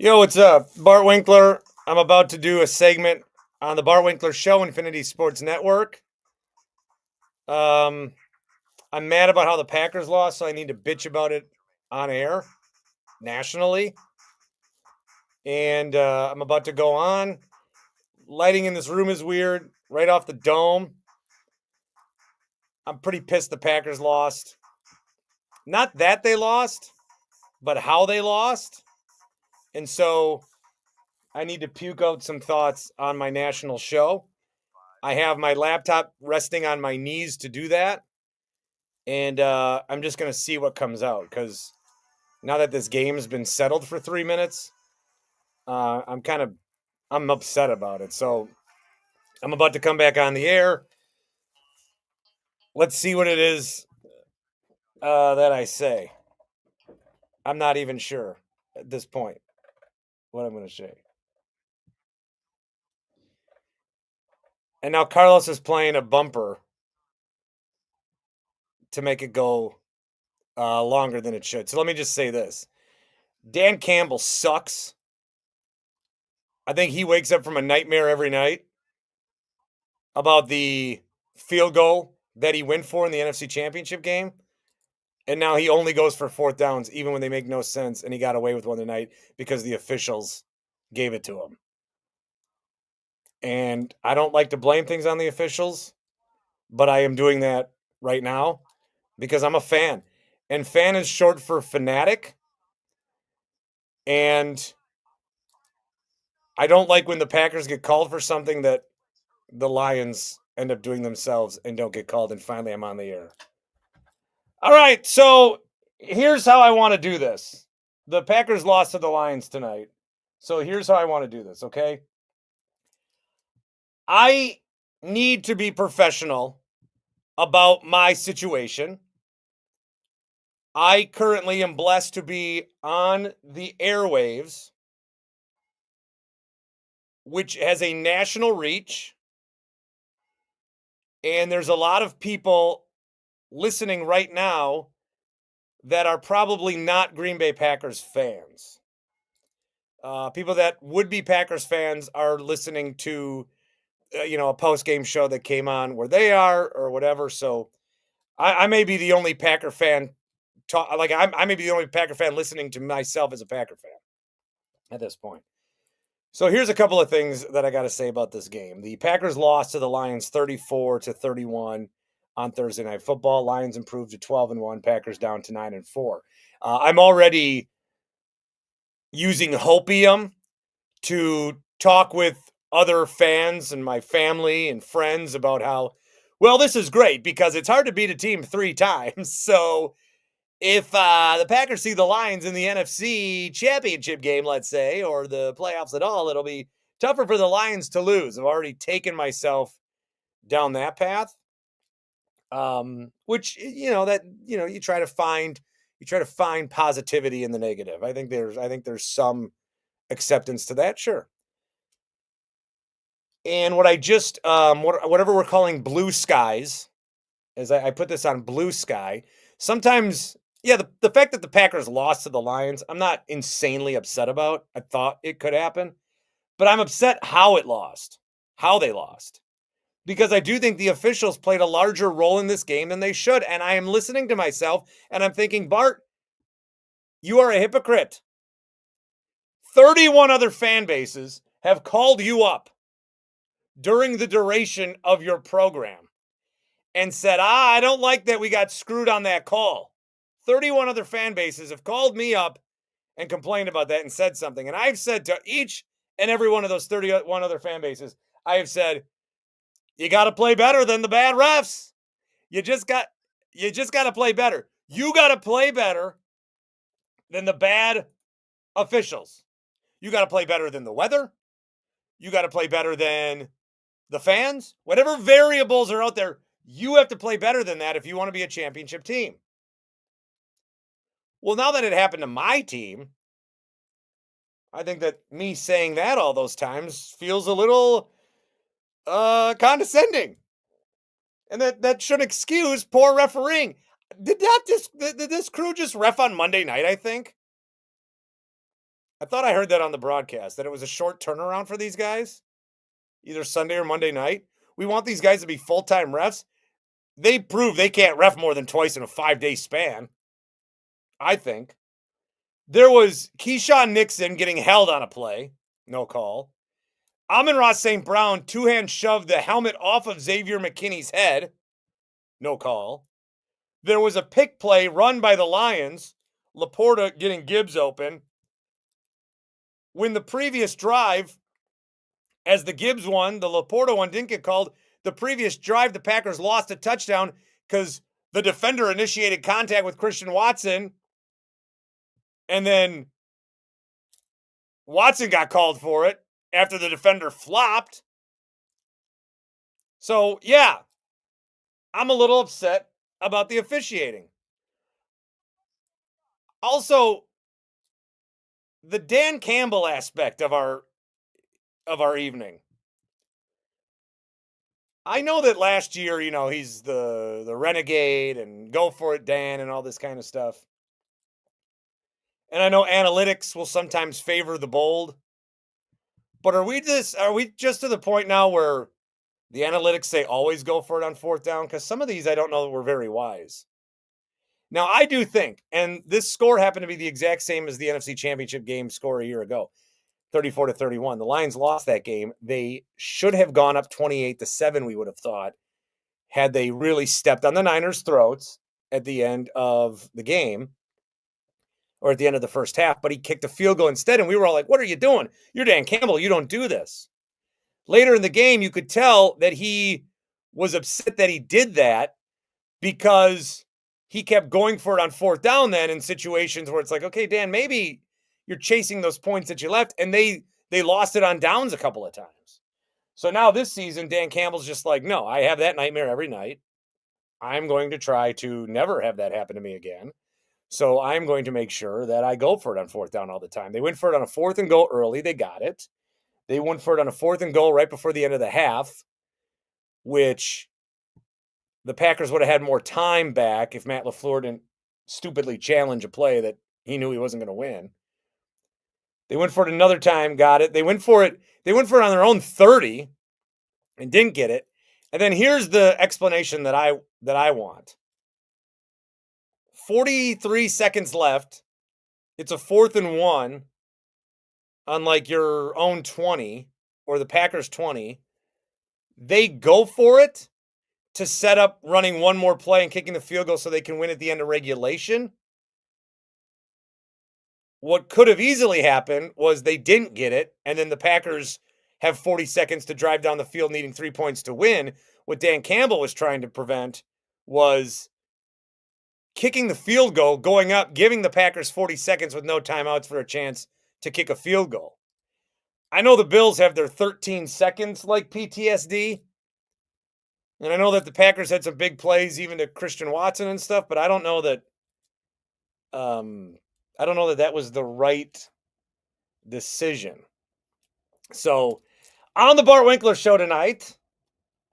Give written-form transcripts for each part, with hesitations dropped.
Yo, what's up? Bart Winkler. I'm about to do a segment on the Bart Winkler Show, Infinity Sports Network. Um, I'm mad about how the Packers lost, so I need to bitch about it on air nationally. And I'm about to go on. Lighting in this room is weird, right off the dome. I'm pretty pissed the Packers lost. Not that they lost, but how they lost. And so I need to puke out some thoughts on my national show. I have my laptop resting on my knees to do that. And I'm just going to see what comes out because now that this game's been settled for 3 minutes, I'm upset about it. So I'm about to come back on the air. Let's see what it is that I say. I'm not even sure at this point what I'm going to say. And now Carlos is playing a bumper to make it go longer than it should. So let me just say this: Dan Campbell sucks. I think he wakes up from a nightmare every night about the field goal that he went for in the NFC Championship game. And now he only goes for fourth downs, even when they make no sense. And he got away with one tonight because the officials gave it to him. And I don't like to blame things on the officials, but I am doing that right now because I'm a fan. And fan is short for fanatic. And I don't like when the Packers get called for something that the Lions end up doing themselves and don't get called. And finally, I'm on the air. All right, so here's how I want to do this. The Packers lost to the Lions tonight. So here's how I want to do this, okay? I need to be professional about my situation. I currently am blessed to be on the airwaves, which has a national reach. And there's a lot of people listening right now that are probably not Green Bay Packers fans. People that would be Packers fans are listening to, a post game show that came on where they are or whatever. So I may be the only Packer fan. I may be the only Packer fan listening to myself as a Packer fan at this point. So here's a couple of things that I got to say about this game. The Packers lost to the Lions 34-31 on Thursday Night Football. Lions improved to 12-1. Packers down to 9-4. I'm already using hopium to talk with other fans and my family and friends about how, well, this is great because it's hard to beat a team 3 times. So if the Packers see the Lions in the NFC Championship game, let's say, or the playoffs at all, it'll be tougher for the Lions to lose. I've already taken myself down that path. Which you try to find positivity in the negative. I think there's some acceptance to that, sure. And what I just whatever we're calling blue skies, as I put this on Blue Sky. Sometimes, yeah, the fact that the Packers lost to the Lions, I'm not insanely upset about. I thought it could happen, but I'm upset how they lost. Because I do think the officials played a larger role in this game than they should. And I am listening to myself and I'm thinking, Bart, you are a hypocrite. 31 other fan bases have called you up during the duration of your program and said, I don't like that we got screwed on that call. 31 other fan bases have called me up and complained about that and said something. And I've said to each and every one of those 31 other fan bases, I have said, you got to play better than the bad refs. You just got to play better. You got to play better than the bad officials. You got to play better than the weather. You got to play better than the fans. Whatever variables are out there, you have to play better than that if you want to be a championship team. Well, now that it happened to my team, I think that me saying that all those times feels a little condescending. And that should excuse poor refereeing. Did this crew just ref on Monday night, I think? I thought I heard that on the broadcast, that it was a short turnaround for these guys, either Sunday or Monday night. We want these guys to be full-time refs. They prove they can't ref more than twice in a 5-day span, I think. There was Keyshawn Nixon getting held on a play, no call. Amon-Ra St. Brown two-hand shoved the helmet off of Xavier McKinney's head, no call. There was a pick play run by the Lions, Laporta getting Gibbs open. When the previous drive, as the Gibbs one, the Laporta one didn't get called, the previous drive, the Packers lost a touchdown because the defender initiated contact with Christian Watson, and then Watson got called for it after the defender flopped. So, yeah, I'm a little upset about the officiating. Also, the Dan Campbell aspect of our evening. I know that last year, he's the renegade and go for it, Dan, and all this kind of stuff. And I know analytics will sometimes favor the bold. But are we just to the point now where the analytics say always go for it on fourth down? Because some of these I don't know that were very wise. Now, I do think, and this score happened to be the exact same as the NFC Championship game score a year ago, 34-31. The Lions lost that game. They should have gone up 28-7, we would have thought, had they really stepped on the Niners' throats at the end of the game or at the end of the first half, but he kicked a field goal instead, and we were all like, what are you doing? You're Dan Campbell. You don't do this. Later in the game, you could tell that he was upset that he did that because he kept going for it on fourth down then in situations where it's like, okay, Dan, maybe you're chasing those points that you left, and they lost it on downs a couple of times. So now this season, Dan Campbell's just like, no, I have that nightmare every night. I'm going to try to never have that happen to me again. So I'm going to make sure that I go for it on fourth down all the time. They went for it on a 4th and goal early. They got it. They went for it on a 4th and goal right before the end of the half, which the Packers would have had more time back if Matt LaFleur didn't stupidly challenge a play that he knew he wasn't going to win. They went for it another time, got it. They went for it on their own 30 and didn't get it. And then here's the explanation that I want. 43 seconds left. It's a 4th and 1 on like your own 20 or the Packers 20. They go for it to set up running one more play and kicking the field goal so they can win at the end of regulation. What could have easily happened was they didn't get it, and then the Packers have 40 seconds to drive down the field needing 3 points to win. What Dan Campbell was trying to prevent was kicking the field goal, going up, giving the Packers 40 seconds with no timeouts for a chance to kick a field goal. I know the Bills have their 13 seconds like PTSD. And I know that the Packers had some big plays even to Christian Watson and stuff, but I don't know that that was the right decision. So, on the Bart Winkler Show tonight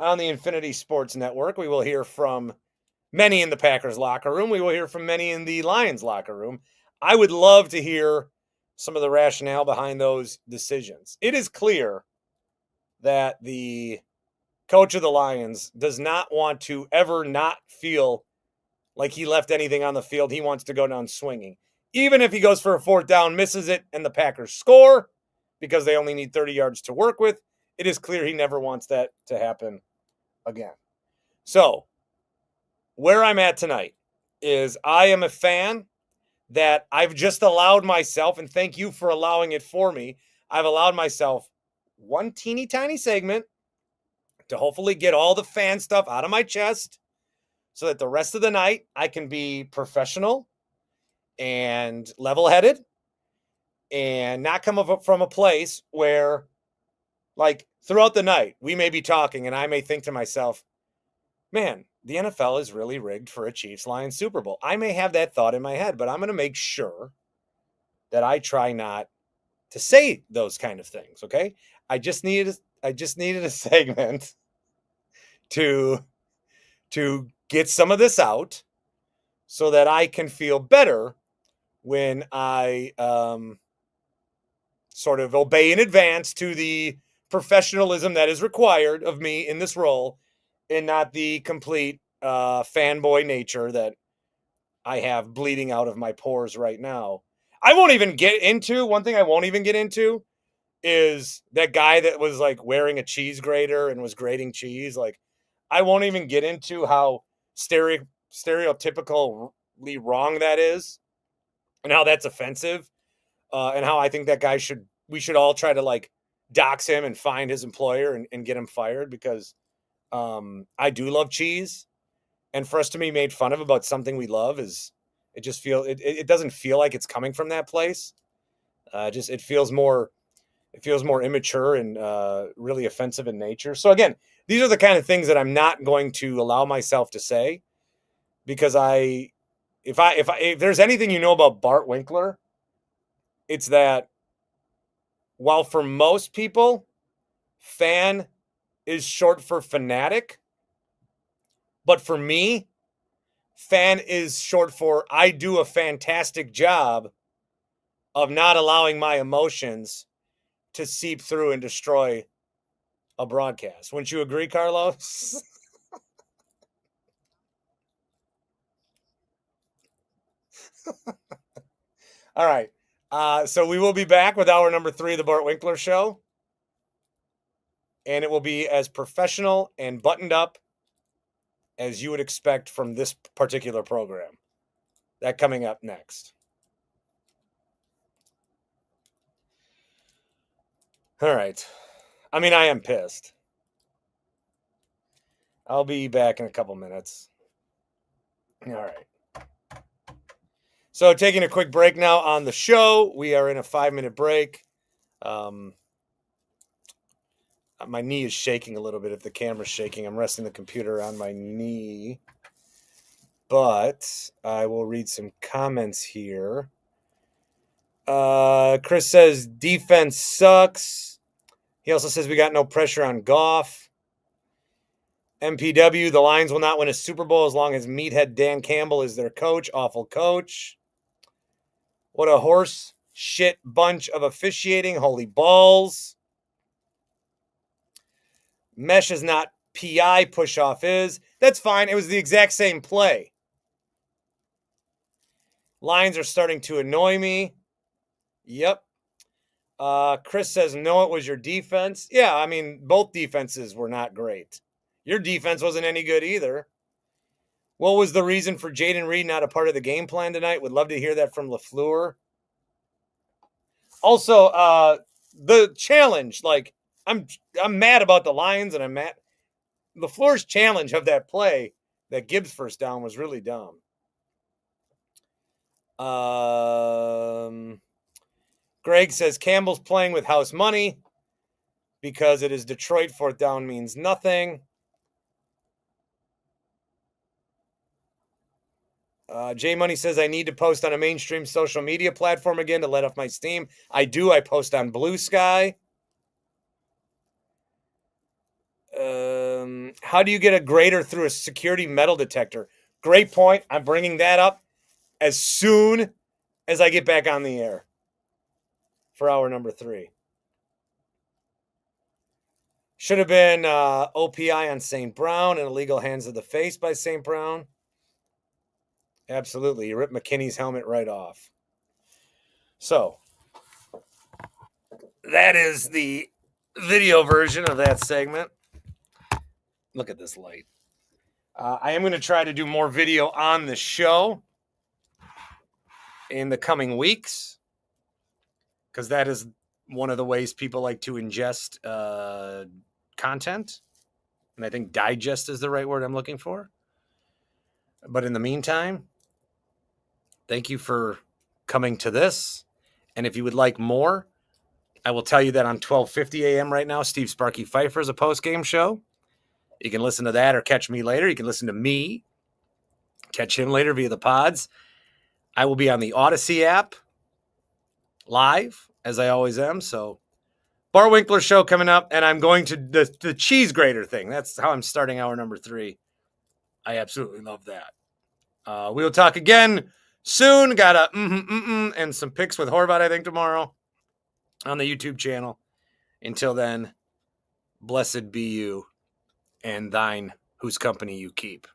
on the Infinity Sports Network, we will hear from many in the Packers locker room. We will hear from many in the Lions locker room. I would love to hear some of the rationale behind those decisions. It is clear that the coach of the Lions does not want to ever not feel like he left anything on the field. He wants to go down swinging. Even if he goes for a 4th down, misses it, and the Packers score because they only need 30 yards to work with, it is clear he never wants that to happen again. So, where I'm at tonight is I am a fan that I've just allowed myself, and thank you for allowing it for me, I've allowed myself one teeny tiny segment to hopefully get all the fan stuff out of my chest so that the rest of the night I can be professional and level-headed and not come up from a place where, like, throughout the night, we may be talking and I may think to myself, man, the NFL is really rigged for a Chiefs-Lions Super Bowl. I may have that thought in my head, but I'm going to make sure that I try not to say those kind of things, okay? I just needed a segment to get some of this out so that I can feel better when I sort of obey in advance to the professionalism that is required of me in this role, and not the complete fanboy nature that I have bleeding out of my pores right now. I won't even get into one thing I won't even get into is that guy that was like wearing a cheese grater and was grating cheese. Like, I won't even get into how stereotypically wrong that is and how that's offensive, and how I think that guy we should all try to like dox him and find his employer and get him fired, because I do love cheese. And for us to be made fun of about something we love it doesn't feel like it's coming from that place. It feels more immature and really offensive in nature. So again, these are the kind of things that I'm not going to allow myself to say, because if there's anything about Bart Winkler, it's that while for most people, fan is short for fanatic, but for me, fan is short for I do a fantastic job of not allowing my emotions to seep through and destroy a broadcast. Wouldn't you agree, Carlos? All right. So we will be back with hour number 3 of the Bart Winkler Show. And it will be as professional and buttoned up as you would expect from this particular program. That coming up next. All right. I mean, I am pissed. I'll be back in a couple minutes. All right. So taking a quick break now on the show. We are in a 5-minute break. My knee is shaking a little bit. If the camera's shaking, I'm resting the computer on my knee. But I will read some comments here. Chris says defense sucks. He also says we got no pressure on Goff. MPW, the Lions will not win a Super Bowl as long as meathead Dan Campbell is their coach. Awful coach. What a horse shit bunch of officiating. Holy balls. Mesh is not PI, push off is. That's fine. It was the exact same play. Lions are starting to annoy me. Yep. Chris says, no, it was your defense. Yeah, I mean, both defenses were not great. Your defense wasn't any good either. What was the reason for Jaden Reed not a part of the game plan tonight? Would love to hear that from LaFleur. Also, the challenge, like, I'm mad about the Lions, and I'm mad. LaFleur's challenge of that play, that Gibbs first down, was really dumb. Greg says Campbell's playing with house money because it is Detroit. 4th down means nothing. J Money says I need to post on a mainstream social media platform again to let off my steam. I do. I post on Blue Sky. How do you get a grater through a security metal detector? Great point. I'm bringing that up as soon as I get back on the air for hour number 3. Should have been OPI on St. Brown and illegal hands of the face by St. Brown. Absolutely. You ripped McKinney's helmet right off. So, that is the video version of that segment. Look at this light. I am going to try to do more video on the show in the coming weeks, because that is one of the ways people like to ingest content. And I think digest is the right word I'm looking for. But in the meantime, thank you for coming to this. And if you would like more, I will tell you that on 12:50 a.m. right now, Steve Sparky Pfeiffer is a post-game show. You can listen to that or catch me later. You can listen to me, catch him later via the pods. I will be on the Audacy app live, as I always am. So, Bart Winkler Show coming up, and I'm going to the cheese grater thing. That's how I'm starting hour number 3. I absolutely love that. We'll talk again soon. Got a and some picks with Horvat, I think, tomorrow. on the YouTube channel. Until then, blessed be you and thine whose company you keep.